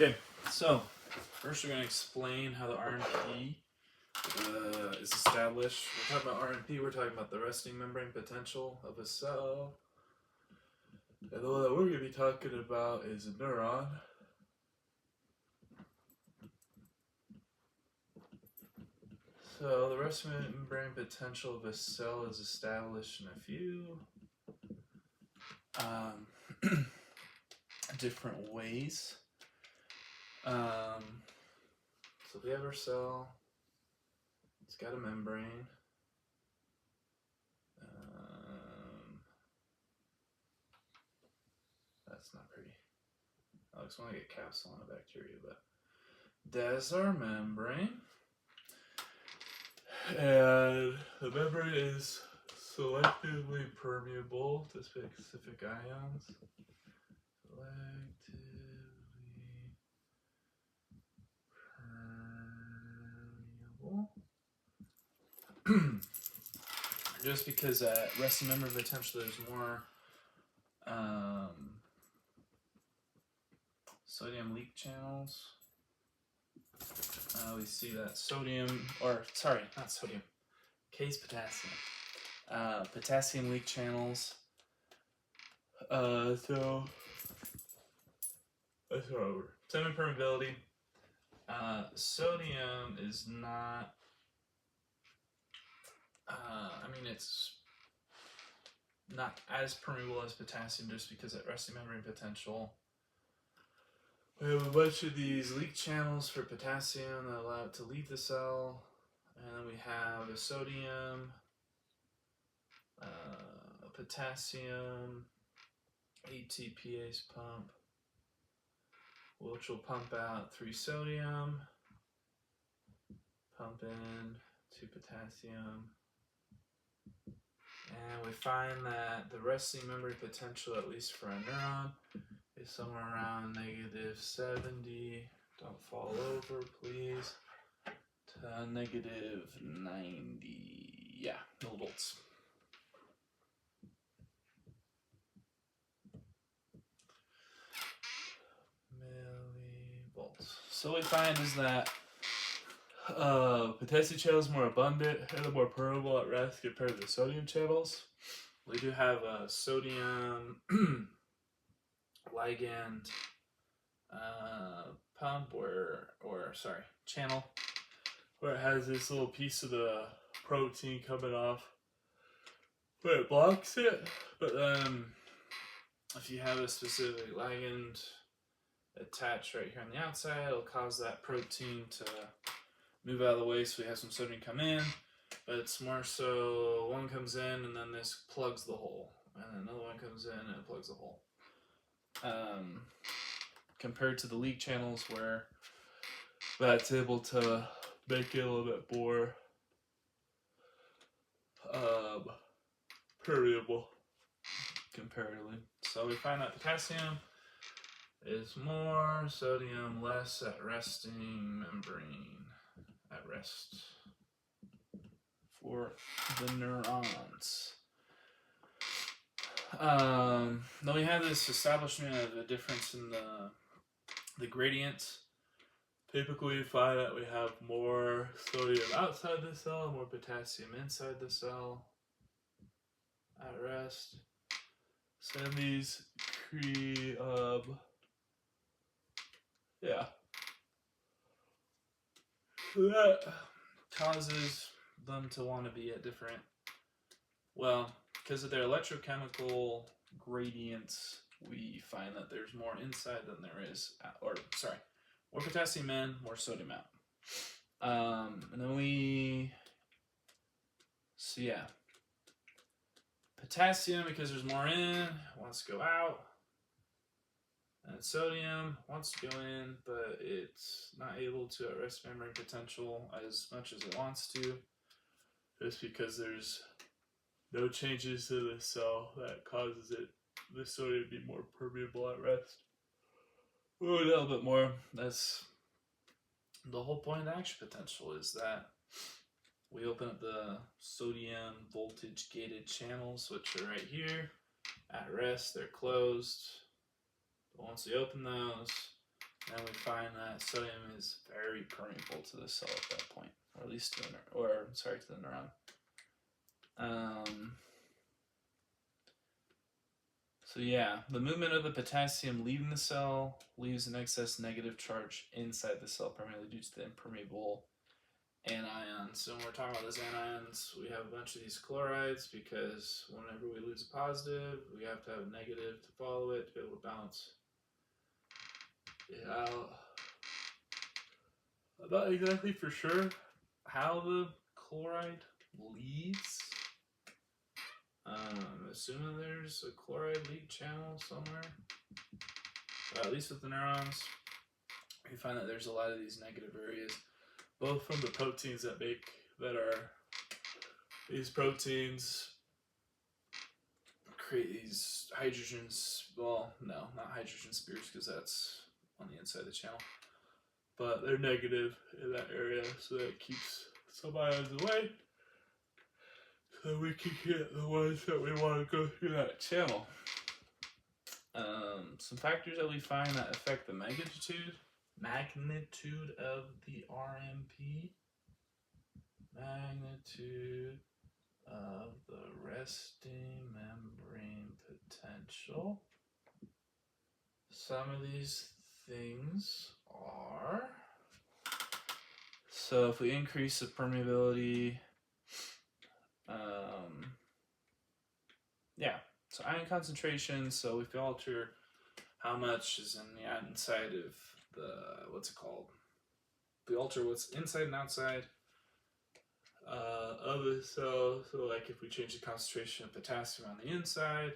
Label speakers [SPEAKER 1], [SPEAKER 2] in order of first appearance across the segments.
[SPEAKER 1] Okay, so first we're going to explain how the RNP is established. We're talking about RNP, we're talking about the resting membrane potential of a cell. And the one that we're going to be talking about is a neuron. So the resting membrane potential of a cell is established in a few different ways. So we have our cell. It's got a membrane. That's not pretty. That looks more like a capsule on a bacteria, but that's our membrane. And the membrane is selectively permeable to specific ions. Selectively permeable. Just because at resting membrane potential there's more sodium leak channels. We see that sodium, or sorry, not sodium, K is potassium. Potassium leak channels. So let's go over semi-permeability. Sodium is not. It's not as permeable as potassium, just because at resting membrane potential we have a bunch of these leak channels for potassium that allow it to leave the cell, and then we have a sodium, a potassium ATPase pump, which will pump out 3 sodium, pump in 2 potassium, and we find that the resting membrane potential, at least for a neuron, is somewhere around -70. Don't fall over, please. To -90. Yeah, millivolts. Millivolts. So what we find is that potassium channel is more abundant and more permeable at rest compared to the sodium channels. We do have a sodium ligand pump channel, where it has this little piece of the protein coming off, but it blocks it. But then if you have a specific ligand attached right here on the outside, it'll cause that protein to move out of the way, so we have some sodium come in. But it's more so one comes in and then this plugs the hole, and then another one comes in and it plugs the hole. Compared to the leak channels, where that's able to make it a little bit more permeable comparatively. So we find that potassium is more, sodium less at resting membrane, at rest for the neurons. Then we have this establishment of a difference in the gradient. Typically we find that we have more sodium outside the cell, more potassium inside the cell at rest. So these so that causes them to want to be at different, because of their electrochemical gradients, we find that there's more inside than there is, more potassium in, more sodium out. And then potassium, because there's more in, wants to go out. And sodium wants to go in, but it's not able to at rest membrane potential as much as it wants to, just because there's no changes to the cell that causes the sodium to be more permeable at rest. We'll go a little bit more. That's the whole point of the action potential, is that we open up the sodium voltage gated channels, which are right here. At rest, they're closed. But once we open those, And we find that sodium is very permeable to the cell at that point, or at least to the to the neuron. So yeah, the movement of the potassium leaving the cell leaves an excess negative charge inside the cell, primarily due to the impermeable anions. So when we're talking about those anions, we have a bunch of these chlorides because whenever we lose a positive, we have to have a negative to follow it to be able to balance it out. I'm not exactly for sure how the chloride leaves. Assuming there's a chloride leak channel somewhere. But at least with the neurons, we find that there's a lot of these negative areas, both from the proteins that these proteins create these hydrogens. Well, no, not hydrogen spears because that's on the inside of the channel. But they're negative in that area, so that keeps some ions away. So we can get the ones that we want to go through that channel. Some factors that we find that affect the magnitude of the RMP, magnitude of the resting membrane potential. Some of these things are, so if we increase the permeability, so ion concentration, so if we alter how much is in the inside of the, if we alter what's inside and outside of the cell, so like if we change the concentration of potassium on the inside,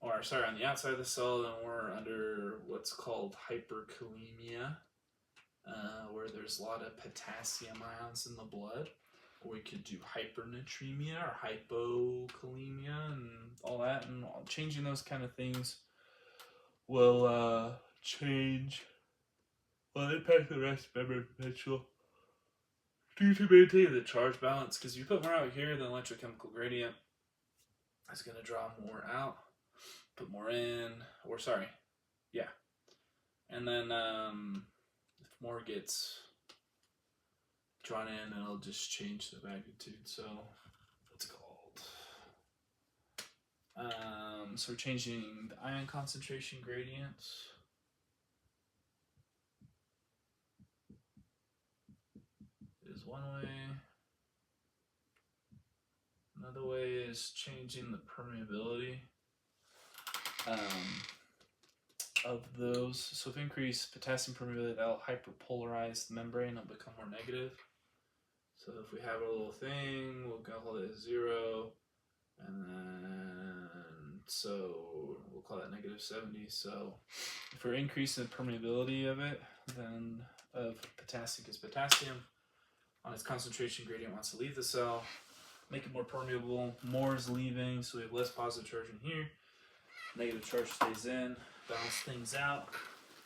[SPEAKER 1] or sorry, on the outside of the cell, then we're under what's called hyperkalemia, where there's a lot of potassium ions in the blood. Or we could do hypernatremia or hypokalemia and all that, and changing those kind of things will impact the rest membrane potential due to maintaining the charge balance. Because if you put more out here, the electrochemical gradient is going to draw more out, put more in, and then if more gets drawn in, it'll just change the magnitude. So what's it called? So we're changing the ion concentration gradients. Is one way. Another way is changing the permeability of those. So if we increase potassium permeability, that'll hyperpolarize the membrane, it'll become more negative. So if we have a little thing, we'll hold it at 0, and then so we'll call that -70. So if we're increasing the permeability of it, then of potassium, because potassium on its concentration gradient wants to leave the cell, make it more permeable, more is leaving, so we have less positive charge in here, negative charge stays in, balance things out.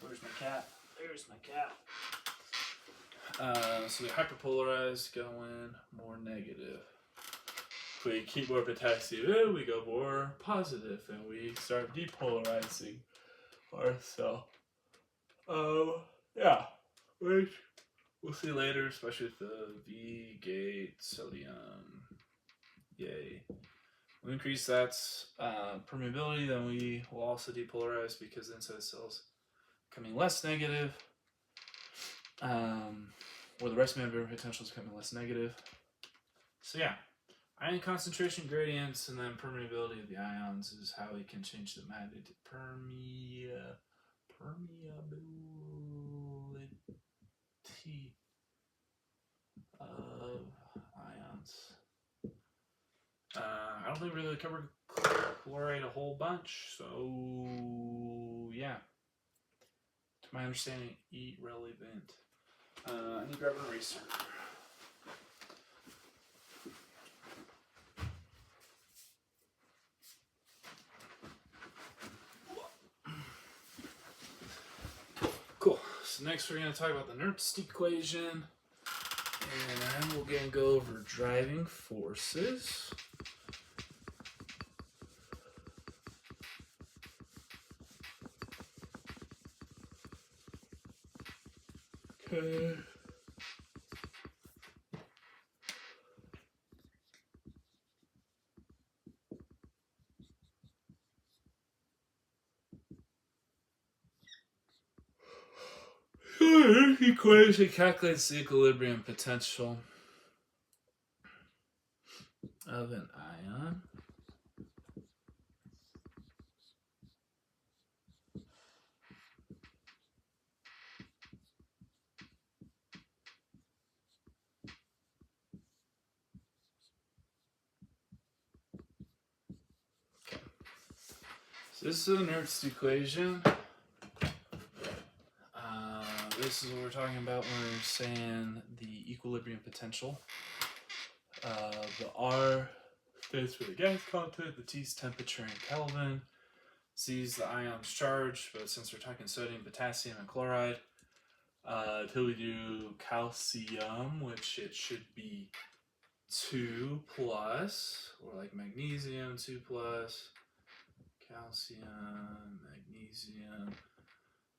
[SPEAKER 1] Where's my cat? There's my cat. So we hyperpolarize, going more negative. If we keep more potassium in, we go more positive, and we start depolarizing our cell. Which we'll see later, especially with the V-gate sodium. Yay. We increase that permeability, then we will also depolarize because the inside the cell's becoming less negative. Or the rest membrane potential is becoming less negative. So yeah, ion concentration gradients and then permeability of the ions is how we can change the magnitude permeability of ions. I don't think we really covered chloride a whole bunch, so yeah. To my understanding, irrelevant. I need to grab an eraser. Cool. So next we're going to talk about the Nernst equation, and then we're going to go over driving forces. Equation calculates the equilibrium potential of an ion. Okay. So this is a Nernst equation. This is what we're talking about when we're saying the equilibrium potential. The R stands for the gas content, the T is temperature in Kelvin, C is the ion's charge, but since we're talking sodium, potassium, and chloride, until we do calcium, which it should be 2 plus, or like magnesium, 2 plus, calcium, magnesium,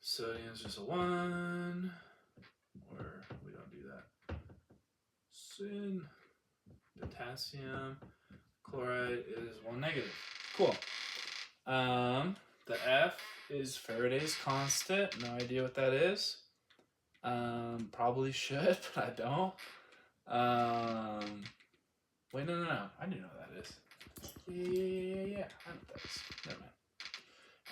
[SPEAKER 1] sodium is just a 1, or we don't do that. Sin, potassium, chloride is 1 negative. Cool. The F is Faraday's constant. No idea what that is. Probably should, but I don't. Wait, no. I do know what that is. Yeah. I know what that is. Never mind.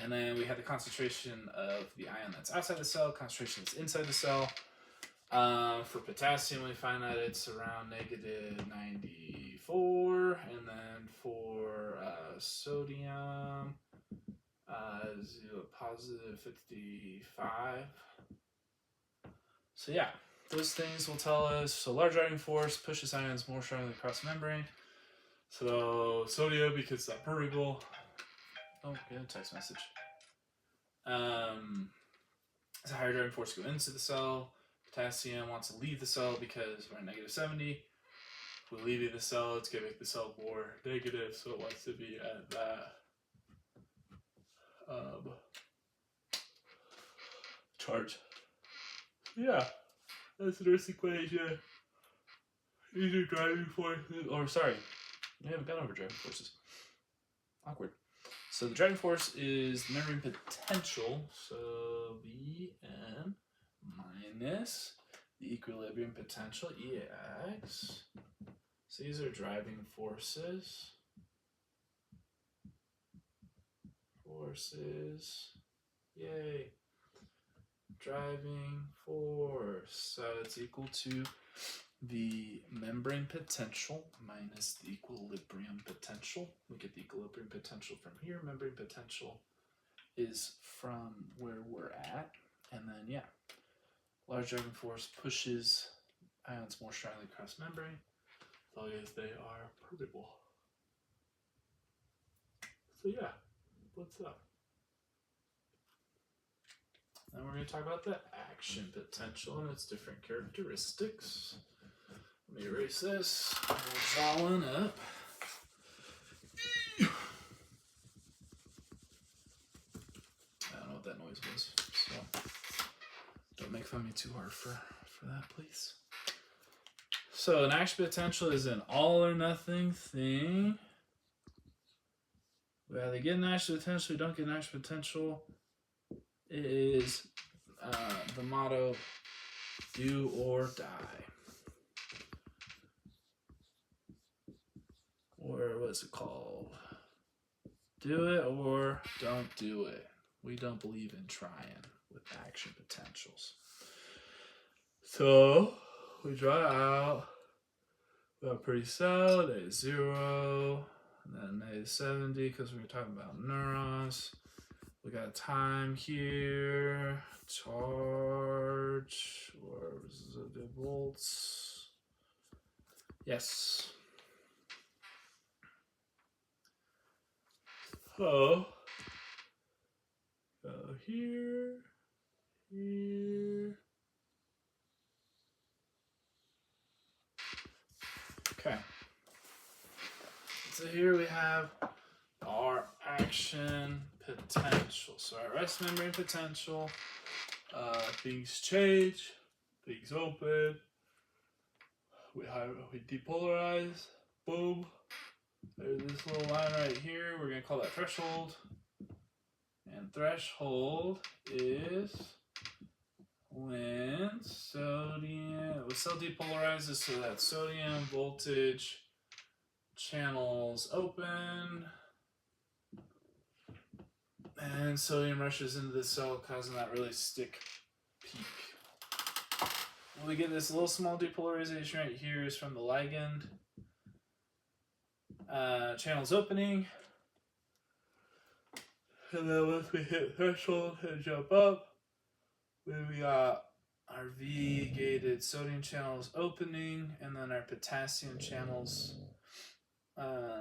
[SPEAKER 1] And then we have the concentration of the ion that's outside the cell, concentration that's inside the cell. For potassium, we find that it's around negative 94, and then for sodium, positive 55. So yeah, those things will tell us. So large driving force pushes ions more strongly across the membrane. So sodium, because it's permeable. Oh, get a text message. It's a higher driving force to go into the cell. Potassium wants to leave the cell because we're at negative 70. If we leave the cell, it's going to make the cell more negative, so it wants to be at that charge. Yeah, that's the Nernst equation. These are driving forces. Or, sorry, we haven't gone over driving forces. Awkward. So the driving force is the membrane potential, so Vn minus the equilibrium potential, Ex. So these are driving forces. Yay. Driving force. So it's equal to the membrane potential minus the equilibrium potential. We get the equilibrium potential from here. Membrane potential is from where we're at. And then, yeah, large driving force pushes ions more strongly across membrane as long as they are permeable. So, yeah, what's up? Then we're going to talk about the action potential and its different characteristics. Let me erase this. It's all in up. I don't know what that noise was, so don't make fun of me too hard for that, please. So an action potential is an all or nothing thing. We either get an action potential, we don't get an action potential. It is the motto, do or die. Or what's it called? Do it or don't do it. We don't believe in trying with action potentials. So we draw out. We have a pretty cell, negative 0, and then negative 70 because we were talking about neurons. We got time here, charge, or the volts. Yes. So, here. Okay. So here we have our action potential. So our rest membrane potential, things change, things open. We depolarize. Boom. There's this little line right here. We're going to call that threshold. And threshold is when cell depolarizes, so that sodium voltage channels open and sodium rushes into the cell, causing that really stick peak. We get this little small depolarization right here is from the ligand. Channels opening. And then once we hit threshold and jump up, then we got our V-gated sodium channels opening, and then our potassium channels we're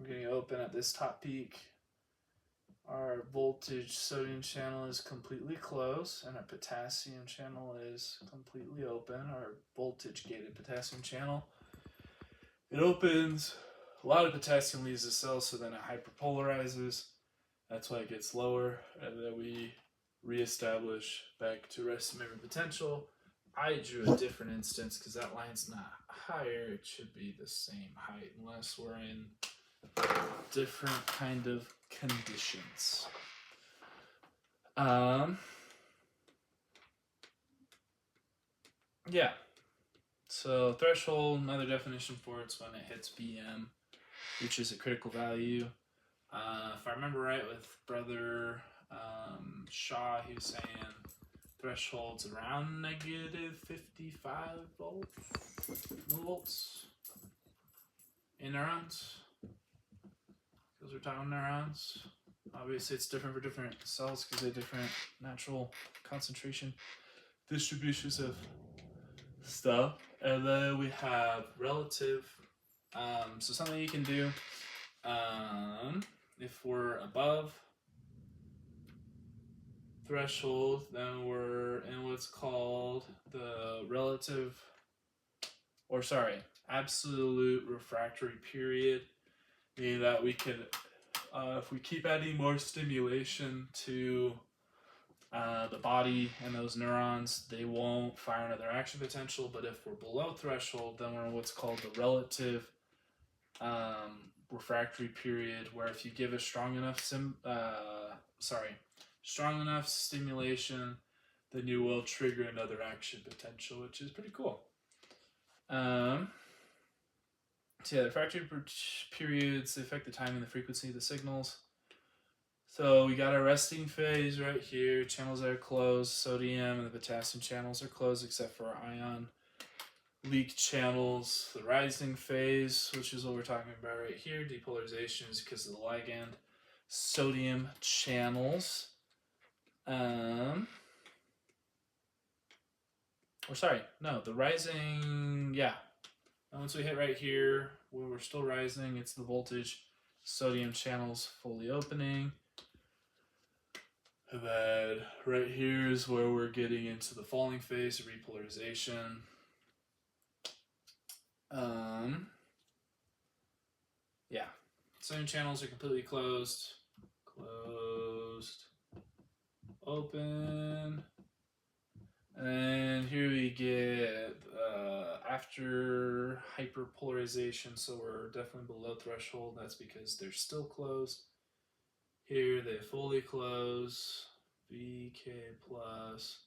[SPEAKER 1] going to open at this top peak. Our voltage sodium channel is completely closed, and our potassium channel is completely open. Our voltage gated potassium channel. It opens. A lot of potassium leaves the cell, so then it hyperpolarizes. That's why it gets lower, and then we reestablish back to resting memory potential. I drew a different instance because that line's not higher. It should be the same height unless we're in different kind of conditions. Yeah. So threshold, another definition for it's when it hits BM, which is a critical value. If I remember right with Brother Shaw, he was saying thresholds around negative 55 millivolts in neurons. Because we're talking neurons. Obviously, it's different for different cells because they have different natural concentration distributions of stuff. And then we have relative. So something you can do if we're above threshold, then we're in what's called the absolute refractory period, meaning that we can, if we keep adding more stimulation to the body and those neurons, they won't fire another action potential. But if we're below threshold, then we're in what's called the relative refractory period, where if you give a strong enough stimulation, then you will trigger another action potential, which is pretty cool. So yeah, the refractory periods affect the time and the frequency of the signals. So we got our resting phase right here. Channels are closed. Sodium and the potassium channels are closed except for our ion leak channels. The rising phase, which is what we're talking about right here. Depolarization is because of the ligand. Sodium channels. The rising, yeah. And once we hit right here, where we're still rising, it's the voltage. Sodium channels fully opening. And then right here is where we're getting into the falling phase of repolarization. Yeah. Sodium channels are completely closed. Closed. Open. And here we get after hyperpolarization, so we're definitely below threshold. That's because they're still closed. Here they fully close. VK plus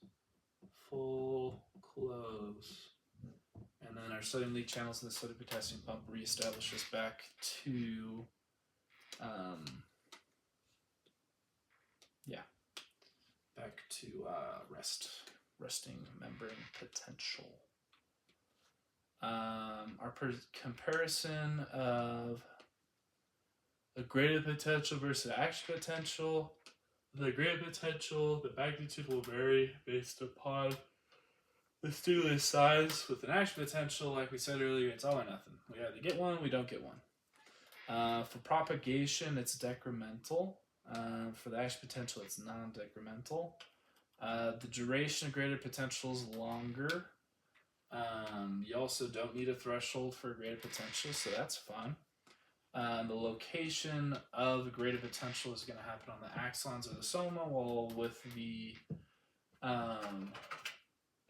[SPEAKER 1] full close. And then our sodium leak channels and the sodium potassium pump reestablish us back to resting membrane potential. Our comparison of a graded potential versus action potential. The graded potential, the magnitude will vary based upon the stimulus size. With an action potential, like we said earlier, it's all or nothing. We either get one, we don't get one. For propagation, it's decremental. For the action potential, it's non-decremental. The duration of graded potential is longer. You also don't need a threshold for a graded potential, so that's fun. The location of the graded potential is going to happen on the axons or the soma, while with the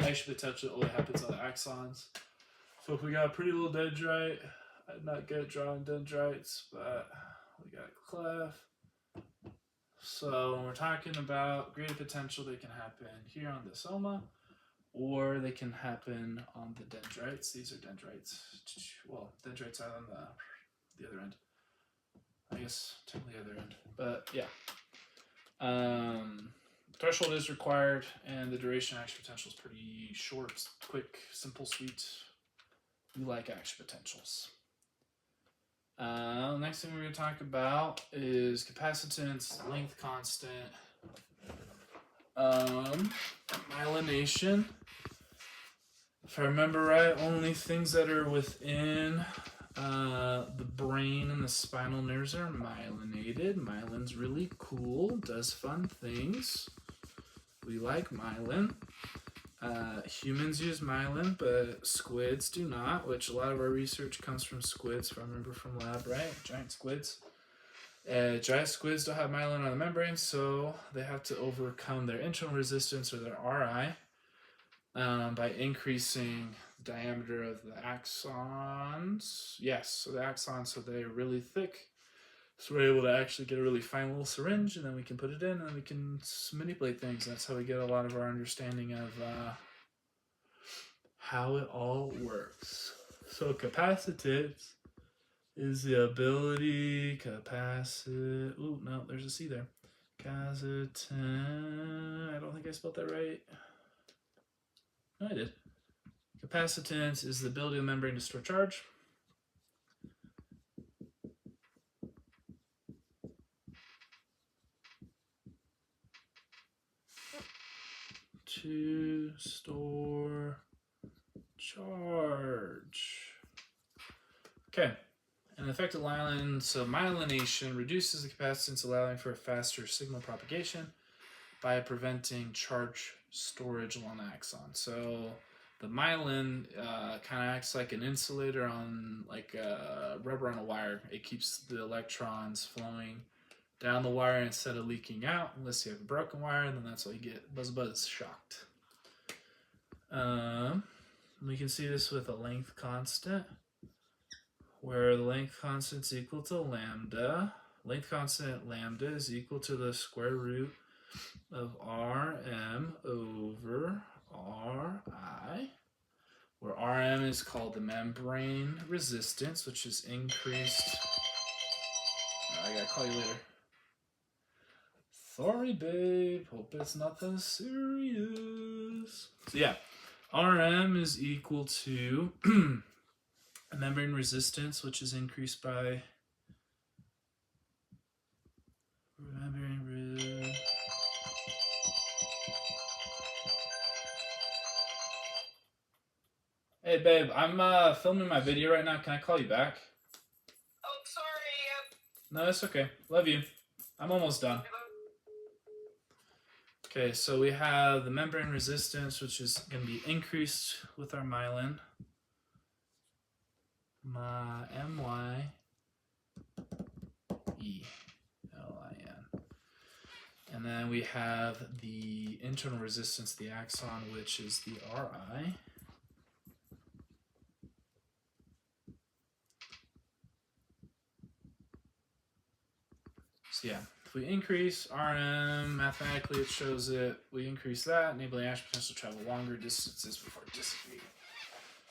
[SPEAKER 1] Action potential only happens on the axons. So if we got a pretty little dendrite, I'd not get drawing dendrites, but we got clef. So when we're talking about graded potential, they can happen here on the soma, or they can happen on the dendrites. These are dendrites. Well, dendrites are on the other end. I guess technically the other end, but yeah. Threshold is required, and the duration action potential is pretty short, quick, simple, sweet. We like action potentials. Next thing we're going to talk about is capacitance, length constant, myelination. If I remember right, only things that are within the brain and the spinal nerves are myelinated. Myelin's really cool, does fun things. We like myelin. Humans use myelin, but squids do not, which a lot of our research comes from squids, if I remember from lab, right? Giant squids. Giant squids don't have myelin on the membrane, so they have to overcome their internal resistance, or their RI, by increasing the diameter of the axons. Yes, so the axons, so they're really thick. So we're able to actually get a really fine little syringe, and then we can put it in, and we can manipulate things. That's how we get a lot of our understanding of how it all works. So capacitance is the ability, ooh, no, there's a C there. Capacitance, I don't think I spelled that right. No, I did. Capacitance is the ability of the membrane to store charge. To store charge. Okay, and the effect of myelin, so myelination reduces the capacitance, allowing for a faster signal propagation by preventing charge storage along the axon. So the myelin kind of acts like an insulator on, like rubber on a wire. It keeps the electrons flowing down the wire instead of leaking out, unless you have a broken wire, and then that's what you get. Buzz shocked. We can see this with a length constant, where the length constant is equal to lambda. Length constant lambda is equal to the square root of Rm over Ri, where Rm is called the membrane resistance, which is increased. I gotta call you later. Sorry, babe. Hope it's nothing serious. So yeah, Rm is equal to a membrane resistance, which is increased by Hey, babe, I'm filming my video right now. Can I call you back?
[SPEAKER 2] Oh, sorry.
[SPEAKER 1] No, it's okay. Love you. I'm almost done. Okay, so we have the membrane resistance, which is going to be increased with our myelin. MyLin. And then we have the internal resistance, the axon, which is the Ri. So yeah, if we increase Rm, mathematically it shows it, we increase that, enabling action potential to travel longer distances before dissipating.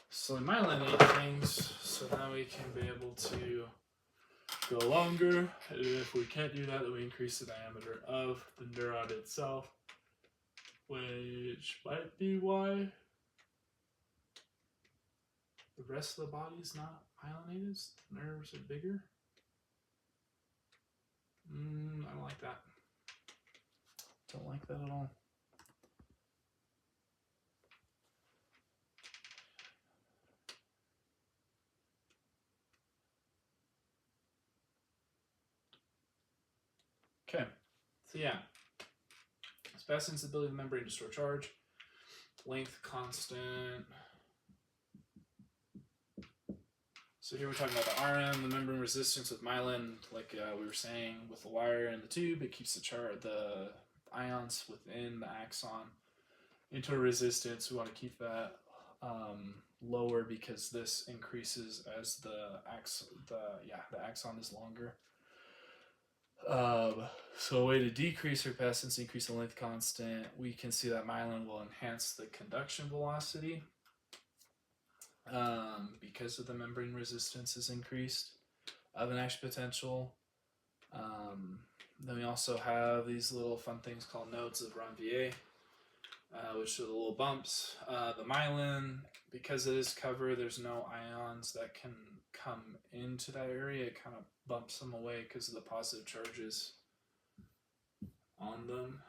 [SPEAKER 1] So we myelinate things, so now we can be able to go longer. And if we can't do that, then we increase the diameter of the neuron itself, which might be why the rest of the body is not myelinated. The nerves are bigger. I don't like that. Don't like that at all. Okay, so yeah. Capacitance, ability of the membrane to store charge. Length constant. So here we're talking about the Rm, the membrane resistance with myelin, like we were saying, with the wire and the tube, it keeps the ions within the axon. interresistance, we want to keep that lower because this increases as the axon is longer. So a way to decrease repactance, increase the length constant, we can see that myelin will enhance the conduction velocity because of the membrane resistance is increased of an action potential. Then we also have these little fun things called nodes of Ranvier, which are the little bumps. The myelin, because it is covered, there's no ions that can come into that area. It kind of bumps them away because of the positive charges on them.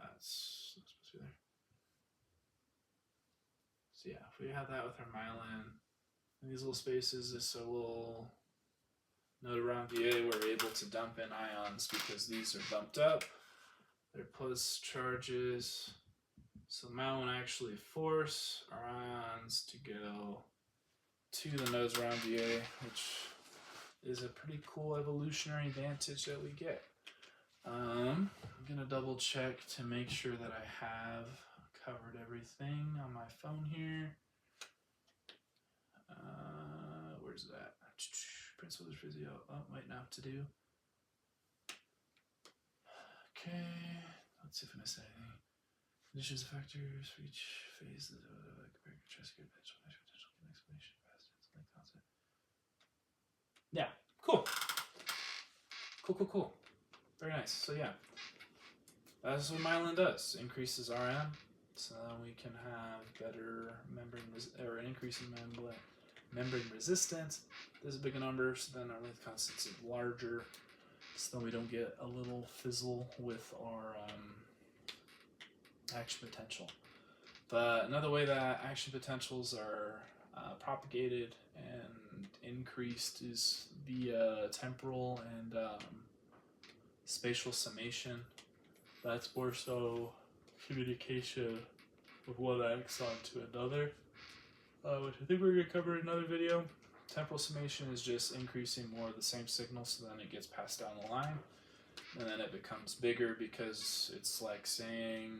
[SPEAKER 1] That's supposed to be there. So yeah, if we have that with our myelin, in these little spaces, this a little node around VA, we're able to dump in ions because these are bumped up. They're plus charges. So myelin will actually force our ions to go to the nodes around VA, which is a pretty cool evolutionary advantage that we get. I'm gonna double check to make sure that I have covered everything on my phone here. Where's that? Principles of physio. Oh, might not have to do. Okay, let's see if I missed anything. Conditions, factors for each phase. Comparing chest gear, potential explanation, fastness, length constant. Yeah, cool. Cool. Very nice. So yeah, that's what myelin does. Increases RM, so we can have better membrane or an increase in membrane resistance. This is a bigger number, so then our length constant is larger, so then we don't get a little fizzle with our action potential. But another way that action potentials are propagated and increased is via temporal and spatial summation. That's more so communication with one axon to another, which I think we're going to cover in another video. Temporal summation is just increasing more of the same signal, so then it gets passed down the line, and then it becomes bigger because it's like saying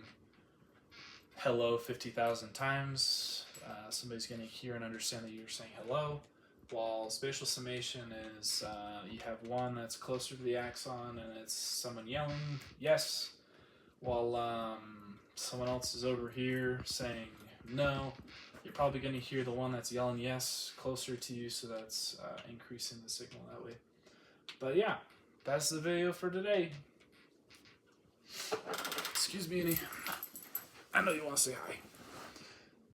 [SPEAKER 1] hello 50,000 times. Somebody's going to hear and understand that you're saying hello. While spatial summation is you have one that's closer to the axon and it's someone yelling yes, while someone else is over here saying no. You're probably going to hear the one that's yelling yes closer to you, so that's increasing the signal that way. But yeah, that's the video for today. Excuse me, Annie. I know you want to say hi.